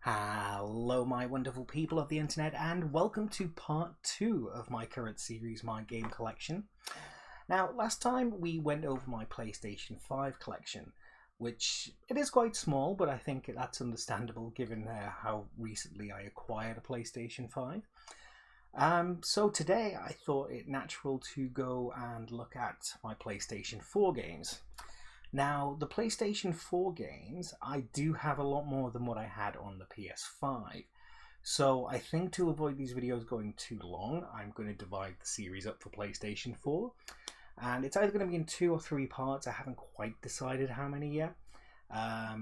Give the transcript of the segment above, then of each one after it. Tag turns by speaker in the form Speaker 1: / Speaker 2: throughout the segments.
Speaker 1: Hello, my wonderful people of the internet, and welcome to part 2 of my current series, my game collection. Now, last time we went over my PlayStation 5 collection, which it is quite small, but I think that's understandable given how recently I acquired a PlayStation 5. So today I thought it natural to go and look at my PlayStation 4 games. Now, the PlayStation 4 games, I do have a lot more than what I had on the PS5. So I think to avoid these videos going too long, I'm going to divide the series up for PlayStation 4. And it's either going to be in 2 or 3 parts. I haven't quite decided how many yet.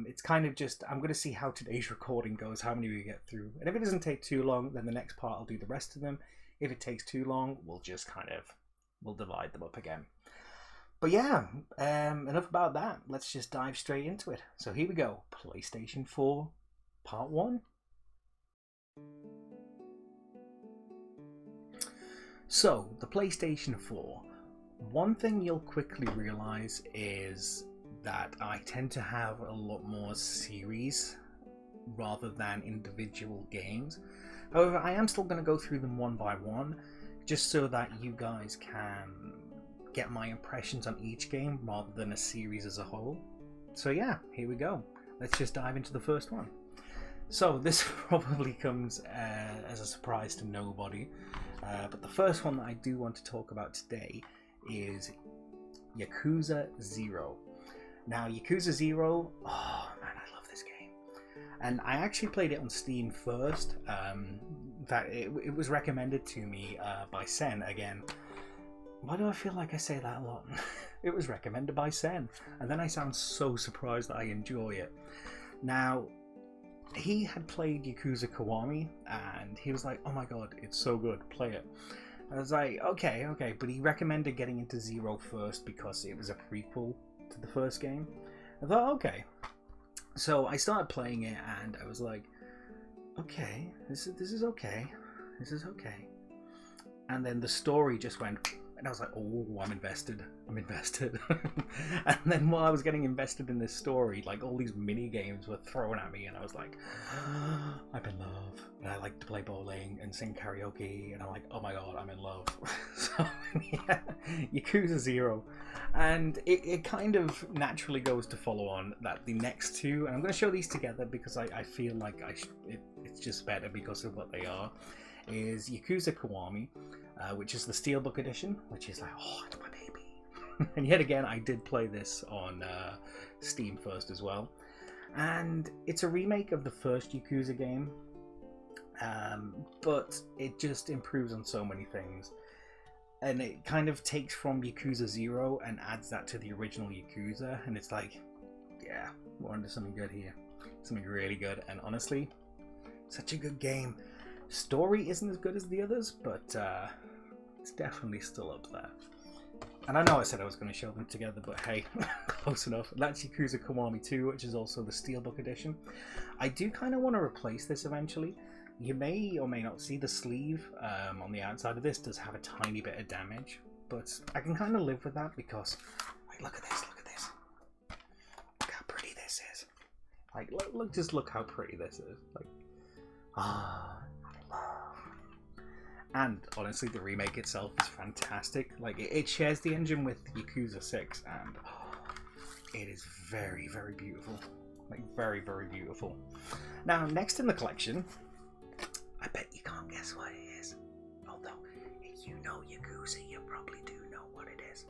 Speaker 1: It's kind of just, I'm going to see how today's recording goes, how many we get through. And if it doesn't take too long, then the next part I'll do the rest of them. If it takes too long, we'll divide them up again. But yeah, enough about that. Let's just dive straight into it. So here we go. PlayStation 4, Part 1. So, the PlayStation 4. One thing you'll quickly realize is that I tend to have a lot more series rather than individual games. However, I am still going to go through them one by one, just so that you guys can get my impressions on each game rather than a series as a whole. So yeah, here we go. Let's just dive into the first one. So this probably comes as a surprise to nobody, but the first one that I do want to talk about today is Yakuza 0. Now, Yakuza 0, oh man, I love this game. And I actually played it on Steam first. In fact, it was recommended to me by Sen again. Why do I feel like I say that a lot? It was recommended by Sen, and then I sound so surprised that I enjoy it. Now, he had played Yakuza Kiwami, and he was like, oh my god, it's so good, play it. I was like, okay, but he recommended getting into Zero first because it was a prequel to the first game. I thought, okay. So I started playing it, and I was like, okay, this is okay. This is okay. And then the story just went, and I was like, oh, I'm invested. And then while I was getting invested in this story, like all these mini games were thrown at me, and I was like, I'm in love. And I like to play bowling and sing karaoke, and I'm like, oh my god, I'm in love. So yeah, Yakuza 0. And it kind of naturally goes to follow on that the next two, and I'm going to show these together because I feel like it's just better because of what they are, is Yakuza Kiwami, which is the Steelbook edition, which is like, oh, it's my baby. And yet again, I did play this on Steam first as well. And it's a remake of the first Yakuza game, but it just improves on so many things. And it kind of takes from Yakuza 0 and adds that to the original Yakuza, and it's like, yeah, we're onto something good here. Something really good, and honestly, such a good game. Story isn't as good as the others, but it's definitely still up there. And I know I said I was going to show them together, but hey, close enough. That's Yakuza Kiwami 2, which is also the Steelbook edition. I do kind of want to replace this eventually. You may or may not see the sleeve on the outside of this does have a tiny bit of damage, but I can kind of live with that because, like, look at this. Look how pretty this is. Like, just look how pretty this is. Like, and honestly, the remake itself is fantastic. Like, it shares the engine with Yakuza 6, and it is very, very beautiful. Like, very, very beautiful. Now, next in the collection, I bet you can't guess what it is. Although, if you know Yakuza, you probably do know what it is.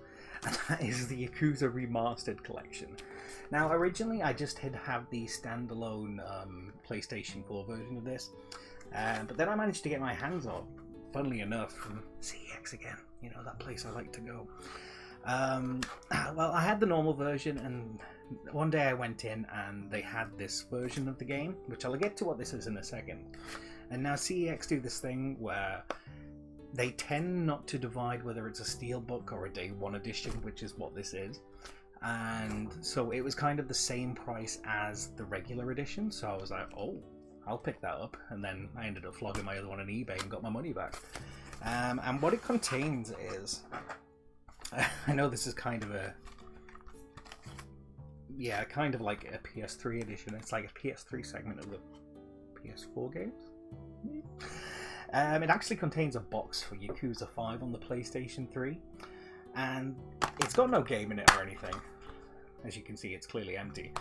Speaker 1: And that is the Yakuza Remastered Collection. Now, originally, I just had have the standalone PlayStation 4 version of this. But then I managed to get my hands on, funnily enough, from CEX again. You know, that place I like to go. Well, I had the normal version, and one day I went in and they had this version of the game, which I'll get to what this is in a second. And now CEX do this thing where they tend not to divide whether it's a Steelbook or a Day 1 edition, which is what this is. And so it was kind of the same price as the regular edition, so I was like, oh, I'll pick that up. And then I ended up flogging my other one on eBay and got my money back. And what it contains is, I know this is kind of a, yeah, kind of like a PS3 edition. It's like a PS3 segment of the PS4 games. It actually contains a box for Yakuza 5 on the PlayStation 3, and it's got no game in it or anything. As you can see, it's clearly empty.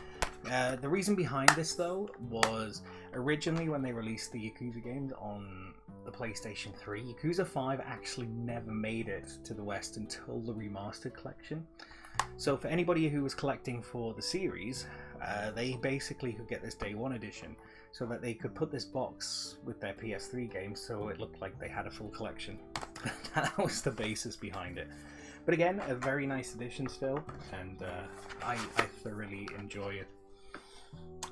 Speaker 1: The reason behind this, though, was originally when they released the Yakuza games on the PlayStation 3, Yakuza 5 actually never made it to the West until the remastered collection. So for anybody who was collecting for the series, they basically could get this Day 1 edition so that they could put this box with their PS3 games so it looked like they had a full collection. That was the basis behind it. But again, a very nice edition still, and I thoroughly enjoy it.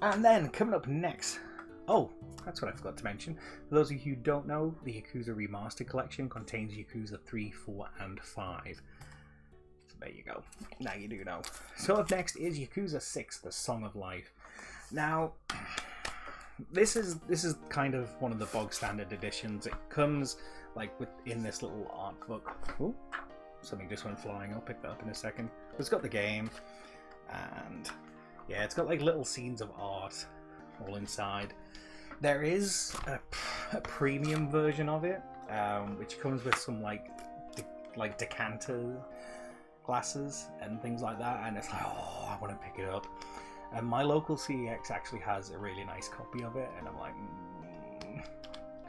Speaker 1: And then, coming up next, oh, that's what I forgot to mention. For those of you who don't know, the Yakuza Remastered Collection contains Yakuza 3, 4, and 5. So there you go. Now you do know. So up next is Yakuza 6, The Song of Life. Now, this is kind of one of the bog standard editions. It comes like within this little art book. Ooh, something just went flying. I'll pick that up in a second. But it's got the game, and yeah, it's got like little scenes of art all inside. There is a premium version of it, which comes with some like decanter glasses and things like that, and it's like, oh, I want to pick it up. And my local CEX actually has a really nice copy of it, and I'm like,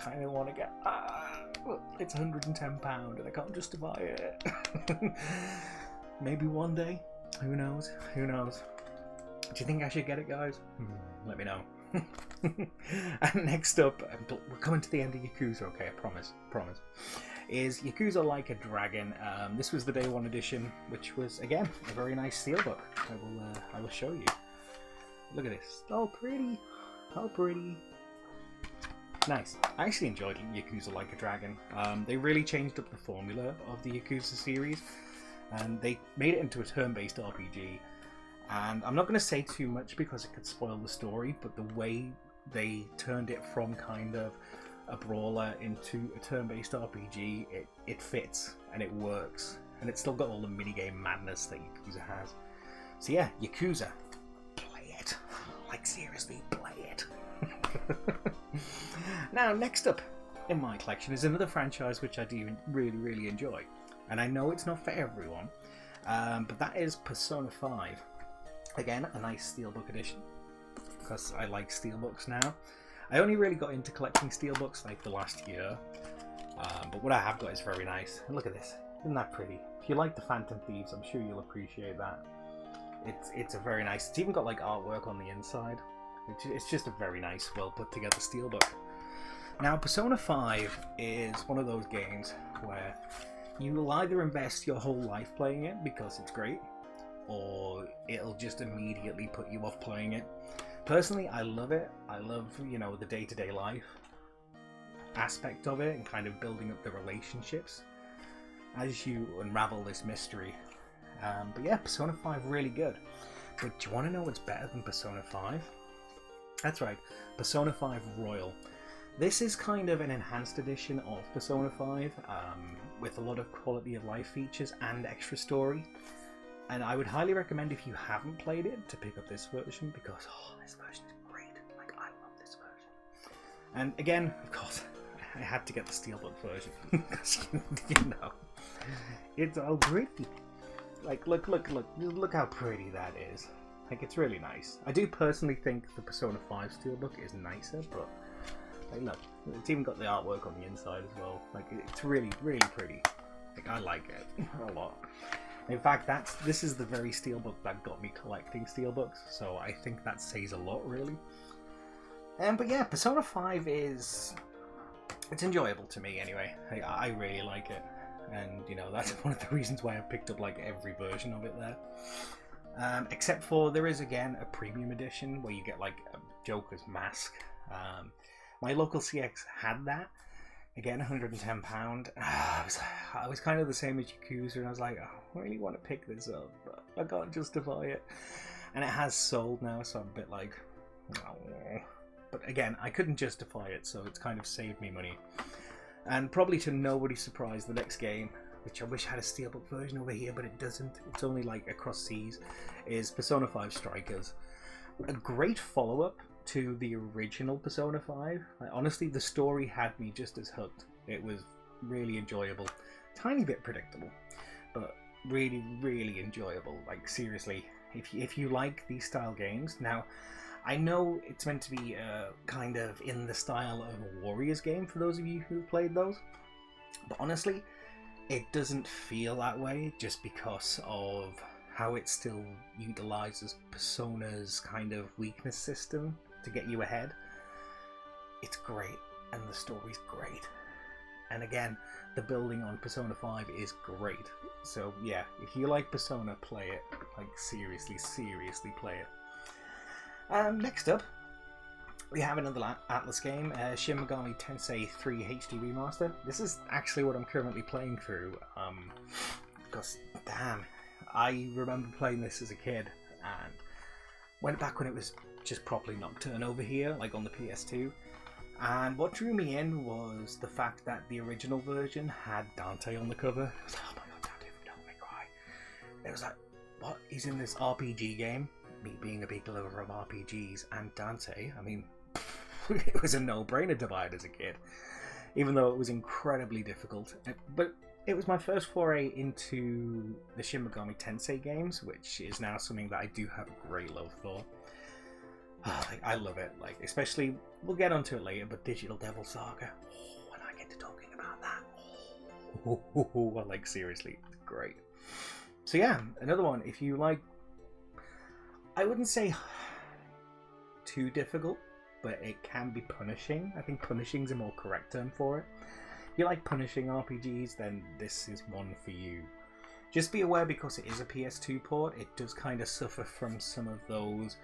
Speaker 1: kind of want to get. It's £110, and I can't justify it. Maybe one day. Who knows? Who knows? Do you think I should get it, guys? Let me know. And next up, we're coming to the end of Yakuza. Okay, I promise. Is Yakuza Like a Dragon. This was the Day 1 edition, which was again a very nice steelbook. I will show you. Look at this. Oh, pretty. How pretty. Nice. I actually enjoyed Yakuza Like a Dragon. They really changed up the formula of the Yakuza series, and they made it into a turn-based RPG. And I'm not going to say too much because it could spoil the story, but the way they turned it from kind of a brawler into a turn-based RPG, it fits and it works. And it's still got all the minigame madness that Yakuza has. So yeah, Yakuza. Play it. Like, seriously, play it. Now, next up in my collection is another franchise which I do really enjoy. And I know it's not for everyone, but that is Persona 5. Again, a nice steelbook edition, because I like steelbooks now. I only really got into collecting steelbooks like the last year, but what I have got is very nice. And look at this, isn't that pretty? If you like the Phantom Thieves, I'm sure you'll appreciate that. It's a very nice, it's even got like artwork on the inside. It's just a very nice, well put together steelbook. Now, Persona 5 is one of those games where you will either invest your whole life playing it because it's great, or it'll just immediately put you off playing it. Personally, I love it. I love, the day-to-day life aspect of it and kind of building up the relationships as you unravel this mystery. But yeah, Persona 5 really good. But do you want to know what's better than Persona 5? That's right, Persona 5 Royal. This is kind of an enhanced edition of Persona 5 with a lot of quality of life features and extra story. And I would highly recommend, if you haven't played it, to pick up this version, because this version is great. Like, I love this version. And again, of course, I had to get the steelbook version because it's all pretty. Like, look how pretty that is. Like, it's really nice. I do personally think the Persona 5 steelbook is nicer, but like, look, it's even got the artwork on the inside as well. Like, it's really pretty. Like, I like it a lot. In fact, this is the very steelbook that got me collecting steelbooks, so I think that says a lot, really. But yeah, Persona 5 it's enjoyable to me anyway. I really like it, and that's one of the reasons why I picked up like every version of it there. Except for there is again a premium edition where you get like a Joker's mask. My local CX had that. Again, £110. I was kind of the same as Yakuza, and I was like, I really want to pick this up, but I can't justify it. And it has sold now, so I'm a bit like, oh. But again, I couldn't justify it, so it's kind of saved me money. And probably to nobody's surprise, the next game, which I wish had a steelbook version over here, but it doesn't. It's only like across seas, is Persona 5 Strikers. A great follow-up to the original Persona 5. Like, honestly, the story had me just as hooked. It was really enjoyable. Tiny bit predictable, but really, really enjoyable. Like, seriously, if you like these style games. Now, I know it's meant to be kind of in the style of a Warriors game for those of you who've played those, but honestly, it doesn't feel that way just because of how it still utilizes Persona's kind of weakness system to get you ahead. It's great, and the story's great. And again, the building on Persona 5 is great. So yeah, if you like Persona, play it. Like, seriously, seriously play it. Next up, we have another Atlas game, Shin Megami Tensei 3 HD Remaster. This is actually what I'm currently playing through, because, damn, I remember playing this as a kid, and went back when it was just properly Nocturne over here, like on the PS2. And what drew me in was the fact that the original version had Dante on the cover. I was like, oh my god, Dante from Devil May Cry. It was like, what? He's in this RPG game? Me being a big lover of RPGs and Dante, I mean, it was a no-brainer to buy it as a kid, even though it was incredibly difficult. But it was my first foray into the Shin Megami Tensei games, which is now something that I do have a great love for. Like, I love it, like, especially, we'll get onto it later, but Digital Devil Saga, when I get to talking about that, like, seriously, it's great. So yeah, another one, if you like, I wouldn't say too difficult, but it can be punishing. I think punishing is a more correct term for it. If you like punishing RPGs, then this is one for you. Just be aware, because it is a PS2 port, it does kind of suffer from some of those,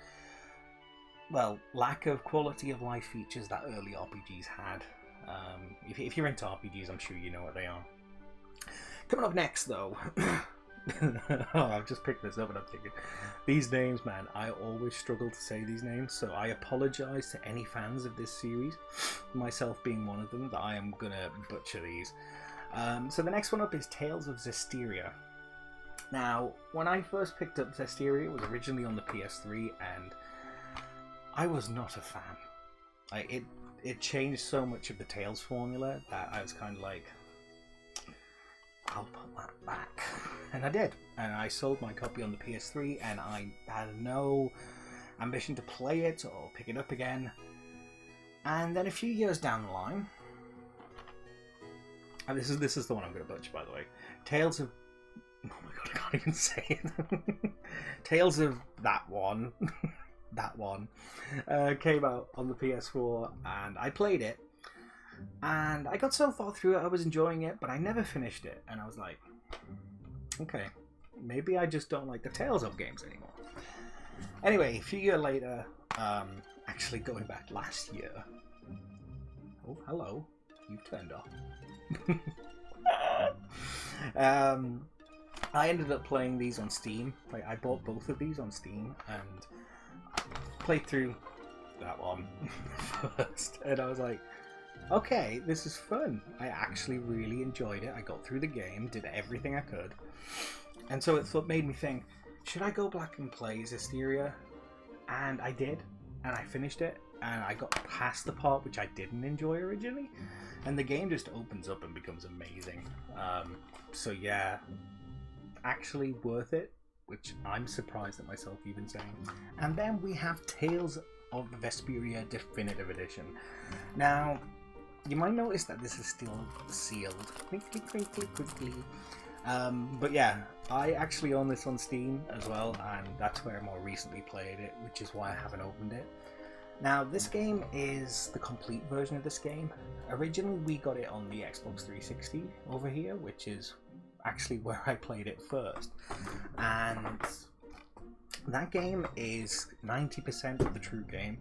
Speaker 1: well, lack of quality of life features that early RPGs had. If you're into RPGs, I'm sure you know what they are. Coming up next, though, oh, I've just picked this up and I'm thinking, these names, man, I always struggle to say these names, so I apologise to any fans of this series, myself being one of them, that I am gonna butcher these. So the next one up is Tales of Zestiria. Now, when I first picked up Zestiria, it was originally on the PS3, and I was not a fan. Like, it changed so much of the Tales formula that I was kind of like, I'll put that back. And I did. And I sold my copy on the PS3, and I had no ambition to play it or pick it up again. And then a few years down the line, and this is the one I'm going to butcher, by the way. Tales of... Oh my god, I can't even say it. Tales of that one. That one. Came out on the PS4, and I played it. And I got so far through it, I was enjoying it, but I never finished it. And I was like, okay, maybe I just don't like the Tales of games anymore. Anyway, a few years later, actually going back last year. Oh, hello. You've turned off. I ended up playing these on Steam. Like, I bought both of these on Steam and played through that one first. And I was like, okay, this is fun. I actually really enjoyed it. I got through the game, did everything I could. And so it made me think, should I go back and play Zestiria? And I did. And I finished it. And I got past the part which I didn't enjoy originally. And the game just opens up and becomes amazing. So yeah, actually worth it. Which I'm surprised at myself even saying. And then we have Tales of Vesperia Definitive Edition. Now, you might notice that this is still sealed. Quickly. But yeah, I actually own this on Steam as well, and that's where I more recently played it, which is why I haven't opened it. Now, this game is the complete version of this game. Originally, we got it on the Xbox 360 over here, which is actually where I played it first. And that game is 90% of the true game.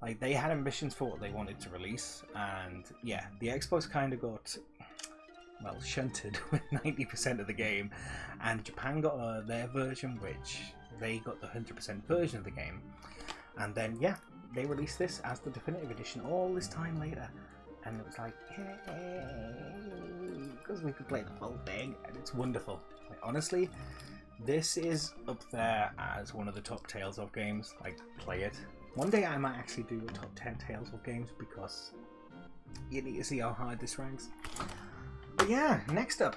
Speaker 1: Like, they had ambitions for what they wanted to release, and yeah, the Xbox kind of got, well, shunted with 90% of the game, and Japan got their version, which they got the 100% version of the game. And then, yeah, they released this as the definitive edition all this time later, and it was like, yay, because we could play the full thing, and it's wonderful. Like, honestly, this is up there as one of the top Tales of games. Like, play it. One day I might actually do a top 10 Tales of games because you need to see how hard this ranks. But yeah, next up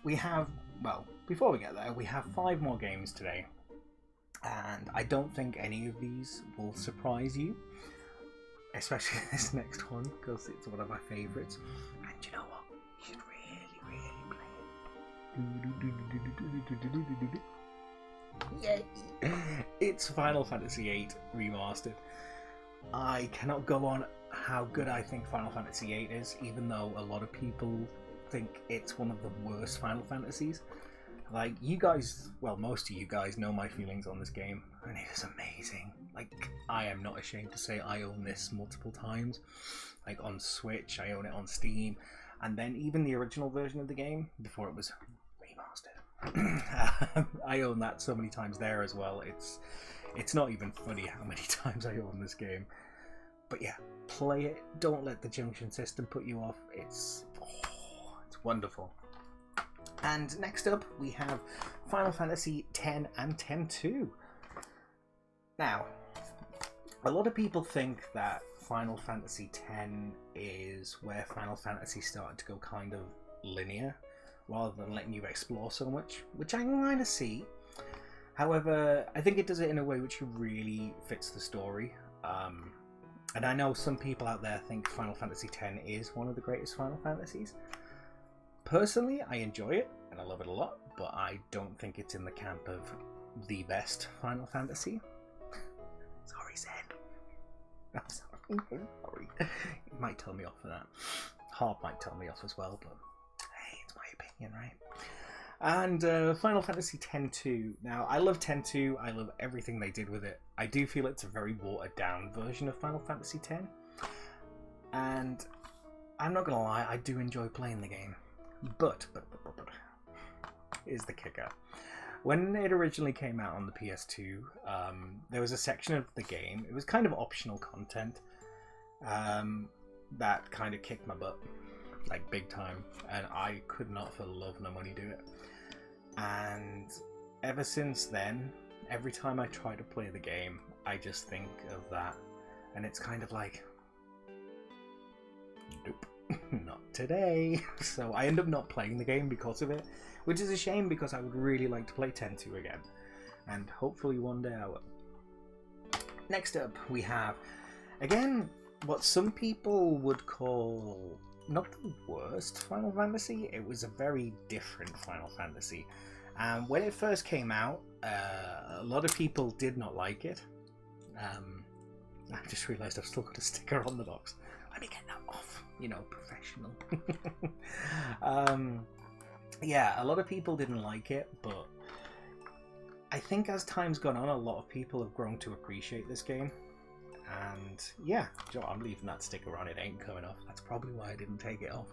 Speaker 1: we have, well, before we get there, we have 5 more games today. And I don't think any of these will surprise you. Especially this next one, because it's one of my favourites. And you know what? You should really, really play it. Yay! It's Final Fantasy VIII Remastered. I cannot go on how good I think Final Fantasy VIII is, even though a lot of people think it's one of the worst Final Fantasies. Like, you guys, well, most of you guys know my feelings on this game, and it is amazing. Like, I am not ashamed to say I own this multiple times. Like, on Switch, I own it on Steam, and then even the original version of the game, before it was remastered. I own that so many times there as well. It's not even funny how many times I own this game. But yeah, play it. Don't let the junction system put you off. It's wonderful. And next up, we have Final Fantasy X and X-2. Now, a lot of people think that Final Fantasy X is where Final Fantasy started to go kind of linear, rather than letting you explore so much, which I kind of see. However, I think it does it in a way which really fits the story. And I know some people out there think Final Fantasy X is one of the greatest Final Fantasies. Personally, I enjoy it, and I love it a lot, but I don't think it's in the camp of the best Final Fantasy. Sorry, Zen. I'm sorry. It might tell me off for that. Harp might tell me off as well, but hey, it's my opinion, right? And Final Fantasy X-2. Now, I love X-2. I love everything they did with it. I do feel it's a very watered-down version of Final Fantasy X. And I'm not going to lie, I do enjoy playing the game. But is the kicker. When it originally came out on the PS2, there was a section of the game, it was kind of optional content, that kind of kicked my butt, like big time, and I could not for love nor money do it. And ever since then, every time I try to play the game, I just think of that, and it's kind of like, nope. Not today. So I end up not playing the game because of it, which is a shame because I would really like to play X-2 again, and hopefully one day I will. Next up we have, again, what some people would call not the worst Final Fantasy. It was a very different Final Fantasy. When it first came out, a lot of people did not like it. I just realised I've still got a sticker on the box. Let me get that off. You know, professional. Yeah, a lot of people didn't like it, but I think as time's gone on, a lot of people have grown to appreciate this game. And yeah, I'm leaving that sticker on. It ain't coming off. That's probably why I didn't take it off.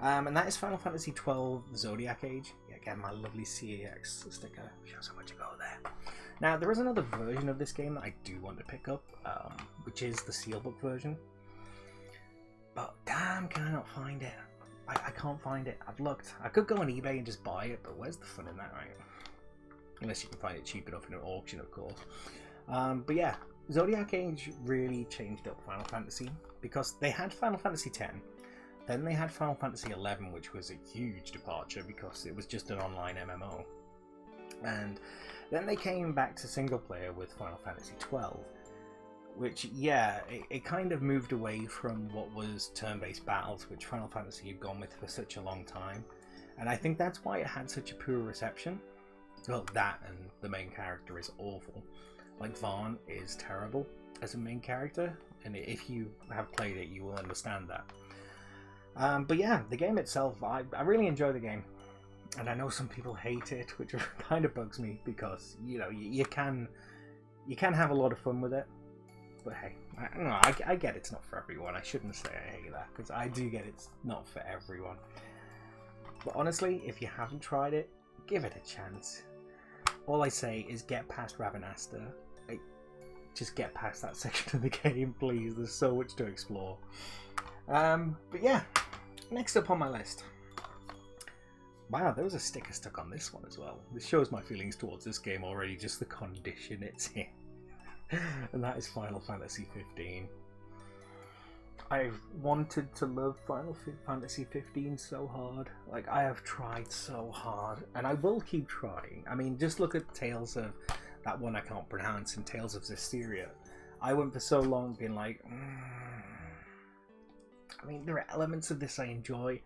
Speaker 1: And that is Final Fantasy XII Zodiac Age. Yeah, again, my lovely CAX sticker shows how much you go there. Now, there is another version of this game that I do want to pick up, which is the Steelbook version. But damn, can I not find it? I can't find it. I've looked. I could go on eBay and just buy it, but where's the fun in that, right? Unless you can find it cheap enough in an auction, of course. But yeah, Zodiac Age really changed up Final Fantasy, because they had Final Fantasy X, then they had Final Fantasy XI, which was a huge departure because it was just an online MMO. And then they came back to single player with Final Fantasy XII. Which, yeah, it kind of moved away from what was turn-based battles, which Final Fantasy had gone with for such a long time. And I think that's why it had such a poor reception. Well, that and the main character is awful. Like, Vaughn is terrible as a main character, and if you have played it, you will understand that. But yeah, the game itself, I really enjoy the game. And I know some people hate it, which kind of bugs me, because, you know, you can have a lot of fun with it. But hey, I get it's not for everyone. I shouldn't say I hate that, because I do get it's not for everyone. But honestly, if you haven't tried it, give it a chance. All I say is get past Ravenasta. Just get past that section of the game, please. There's so much to explore. But yeah, next up on my list. Wow, there was a sticker stuck on this one as well. This shows my feelings towards this game already, just the condition it's in. And that is Final Fantasy 15. I've wanted to love Final Fantasy 15 so hard. Like, I have tried so hard, and I will keep trying. I mean, just look at Tales of that one I can't pronounce and Tales of Zestiria. I went for so long being like, I mean, there are elements of this I enjoy,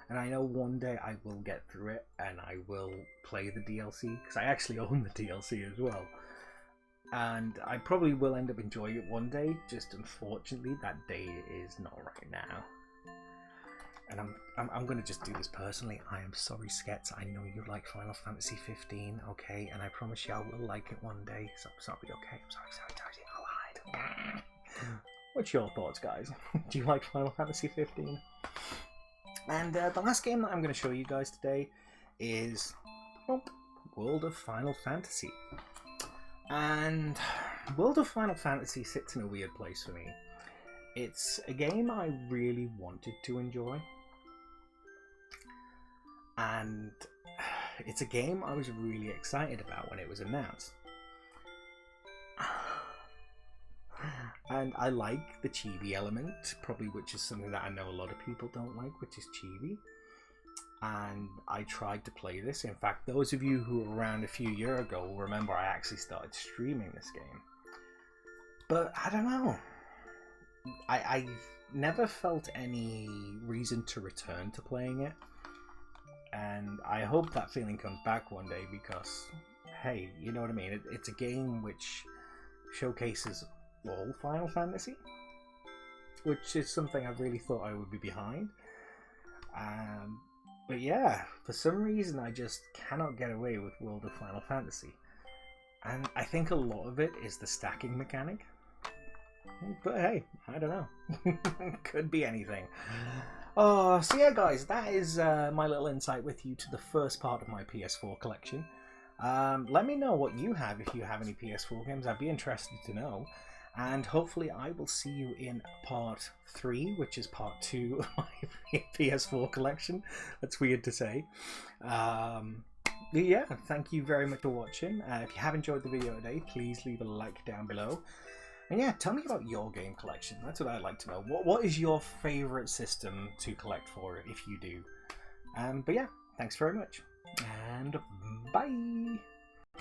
Speaker 1: and I know one day I will get through it and I will play the DLC, because I actually own the DLC as well. And I probably will end up enjoying it one day, just unfortunately that day is not right now. And I'm going to just do this personally. I am sorry, Skets. I know you like Final Fantasy 15, okay? And I promise you I will like it one day. So I'm sorry, okay? I'm sorry. I'll hide. What's your thoughts, guys? Do you like Final Fantasy 15? And the last game that I'm going to show you guys today is World of Final Fantasy. And World of Final Fantasy sits in a weird place for me. It's a game I really wanted to enjoy. And it's a game I was really excited about when it was announced. And I like the chibi element, probably, which is something that I know a lot of people don't like, which is chibi. And I tried to play this. In fact, those of you who were around a few years ago will remember I actually started streaming this game. But I don't know. I've never felt any reason to return to playing it. And I hope that feeling comes back one day because, hey, you know what I mean? It's a game which showcases all Final Fantasy, which is something I really thought I would be behind. But yeah, for some reason I just cannot get away with World of Final Fantasy. And I think a lot of it is the stacking mechanic. But hey, I don't know. Could be anything. Oh, so yeah, guys, that is my little insight with you to the first part of my PS4 collection. Let me know what you have if you have any PS4 games. I'd be interested to know. And hopefully I will see you in part 3, which is part 2 of my PS4 collection. That's weird to say. Yeah, thank you very much for watching. If you have enjoyed the video today, please leave a like down below. And yeah, tell me about your game collection. That's what I'd like to know. What is your favourite system to collect for if you do? But yeah, thanks very much. And bye!